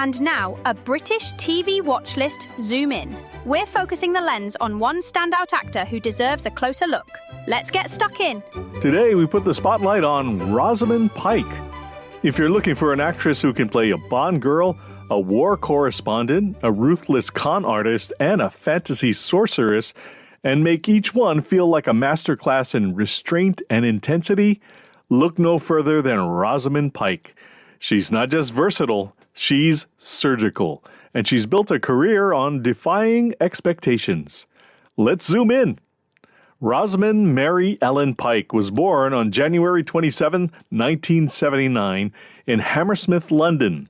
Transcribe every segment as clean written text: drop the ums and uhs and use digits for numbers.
And now, a British TV watch list Zoom In. We're focusing the lens on one standout actor who deserves a closer look. Let's get stuck in. Today, we put the spotlight on Rosamund Pike. If you're looking for an actress who can play a Bond girl, a war correspondent, a ruthless con artist, and a fantasy sorceress, and make each one feel like a masterclass in restraint and intensity, look no further than Rosamund Pike. She's not just versatile, she's surgical, and she's built a career on defying expectations. Let's zoom in. Rosamund Mary Ellen Pike was born on January 27, 1979, in Hammersmith, London.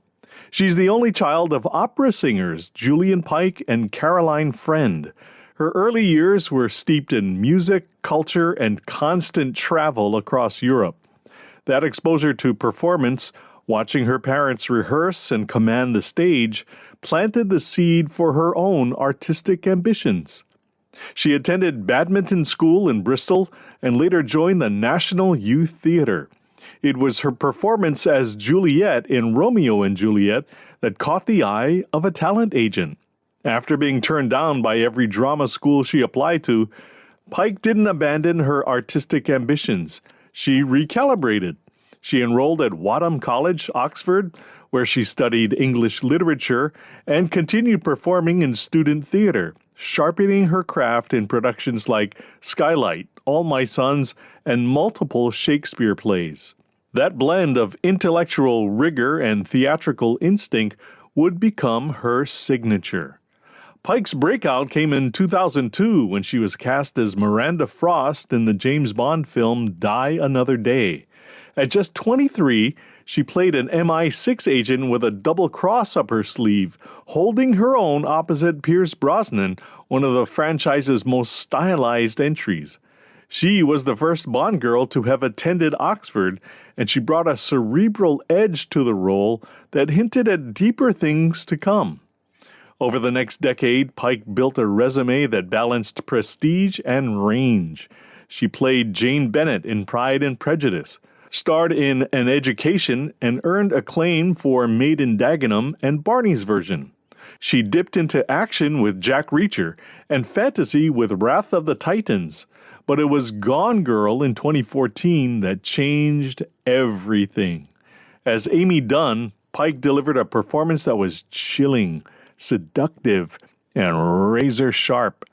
She's the only child of opera singers Julian Pike and Caroline Friend. Her early years were steeped in music, culture, and constant travel across Europe. That exposure to performance, watching her parents rehearse and command the stage, planted the seed for her own artistic ambitions. She attended badminton school in Bristol and later joined the National Youth Theatre. It was her performance as Juliet in Romeo and Juliet that caught the eye of a talent agent. After being turned down by every drama school she applied to, Pike didn't abandon her artistic ambitions. She recalibrated. She enrolled at Wadham College, Oxford, where she studied English literature and continued performing in student theatre, sharpening her craft in productions like Skylight, All My Sons, and multiple Shakespeare plays. That blend of intellectual rigor and theatrical instinct would become her signature. Pike's breakout came in 2002 when she was cast as Miranda Frost in the James Bond film Die Another Day. At just 23, she played an MI6 agent with a double cross up her sleeve, holding her own opposite Pierce Brosnan, one of the franchise's most stylized entries. She was the first Bond girl to have attended Oxford, and she brought a cerebral edge to the role that hinted at deeper things to come. Over the next decade, Pike built a resume that balanced prestige and range. She played Jane Bennet in Pride and Prejudice, starred in An Education, and earned acclaim for Made in Dagenham and Barney's version. She dipped into action with Jack Reacher and fantasy with Wrath of the Titans, but it was Gone Girl in 2014 that changed everything. As Amy Dunn, Pike delivered a performance that was chilling, seductive, and razor-sharp.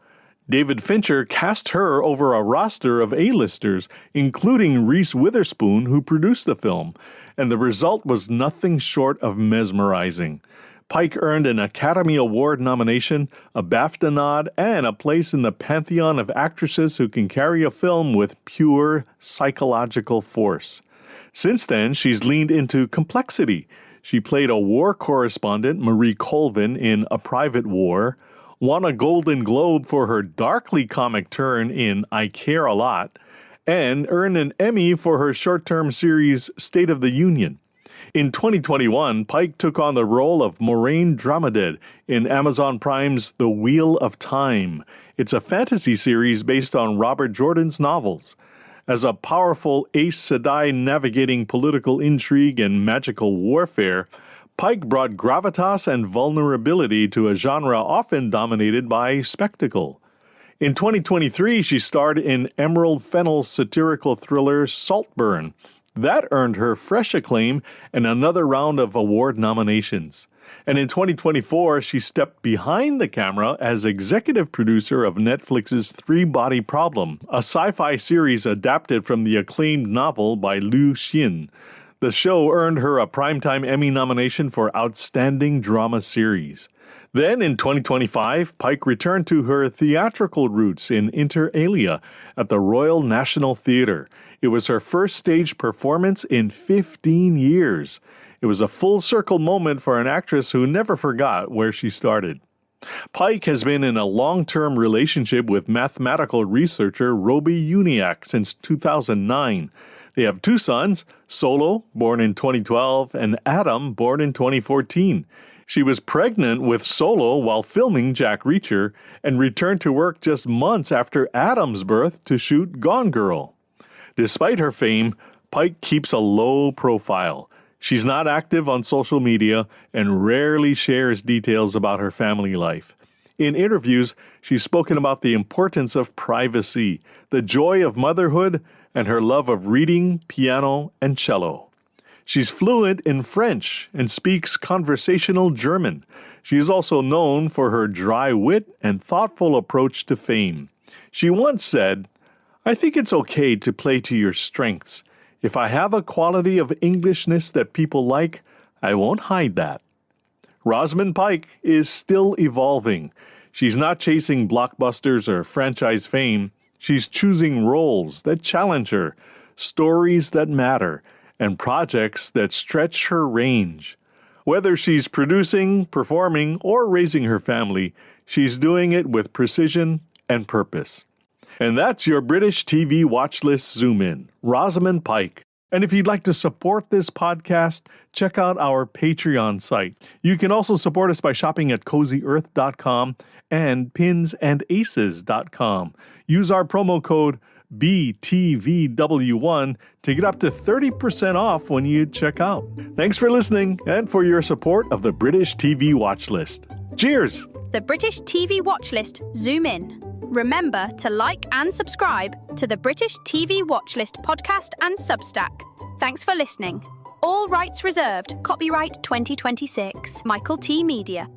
David Fincher cast her over a roster of A-listers, including Reese Witherspoon, who produced the film, and the result was nothing short of mesmerizing. Pike earned an Academy Award nomination, a BAFTA nod, and a place in the pantheon of actresses who can carry a film with pure psychological force. Since then, she's leaned into complexity. She played a war correspondent, Marie Colvin, in A Private War, won a Golden Globe for her darkly comic turn in I Care a Lot, and earned an Emmy for her short-term series State of the Union. In 2021, Pike took on the role of Moraine Dromedade in Amazon Prime's The Wheel of Time. It's a fantasy series based on Robert Jordan's novels. As a powerful Aes Sedai navigating political intrigue and magical warfare, Pike brought gravitas and vulnerability to a genre often dominated by spectacle. In 2023, she starred in Emerald Fennell's satirical thriller Saltburn. That earned her fresh acclaim and another round of award nominations. And in 2024, she stepped behind the camera as executive producer of Netflix's Three Body Problem, a sci-fi series adapted from the acclaimed novel by Liu Xin. The show earned her a Primetime Emmy nomination for Outstanding Drama Series. Then, in 2025, Pike returned to her theatrical roots in Inter Alia at the Royal National Theatre. It was her first stage performance in 15 years. It was a full-circle moment for an actress who never forgot where she started. Pike has been in a long-term relationship with mathematical researcher Roby Uniacke since 2009. They have two sons, Solo, born in 2012, and Adam, born in 2014. She was pregnant with Solo while filming Jack Reacher and returned to work just months after Adam's birth to shoot Gone Girl. Despite her fame, Pike keeps a low profile. She's not active on social media and rarely shares details about her family life. In interviews, she's spoken about the importance of privacy, the joy of motherhood, and her love of reading, piano, and cello. She's fluent in French and speaks conversational German. She is also known for her dry wit and thoughtful approach to fame. She once said, "I think it's okay to play to your strengths. If I have a quality of Englishness that people like, I won't hide that." Rosamund Pike is still evolving. She's not chasing blockbusters or franchise fame. She's choosing roles that challenge her, stories that matter, and projects that stretch her range. Whether she's producing, performing, or raising her family, she's doing it with precision and purpose. And that's your British TV watch list zoom in, Rosamund Pike. And if you'd like to support this podcast, check out our Patreon site. You can also support us by shopping at CozyEarth.com and pinsandaces.com. Use our promo code BTVW1 to get up to 30% off when you check out. Thanks for listening and for your support of the British TV watch list. Cheers! The British TV watch list zoom in. Remember to like and subscribe to the British TV Watchlist podcast and Substack. Thanks for listening. All rights reserved. Copyright 2026. Michael T. Media.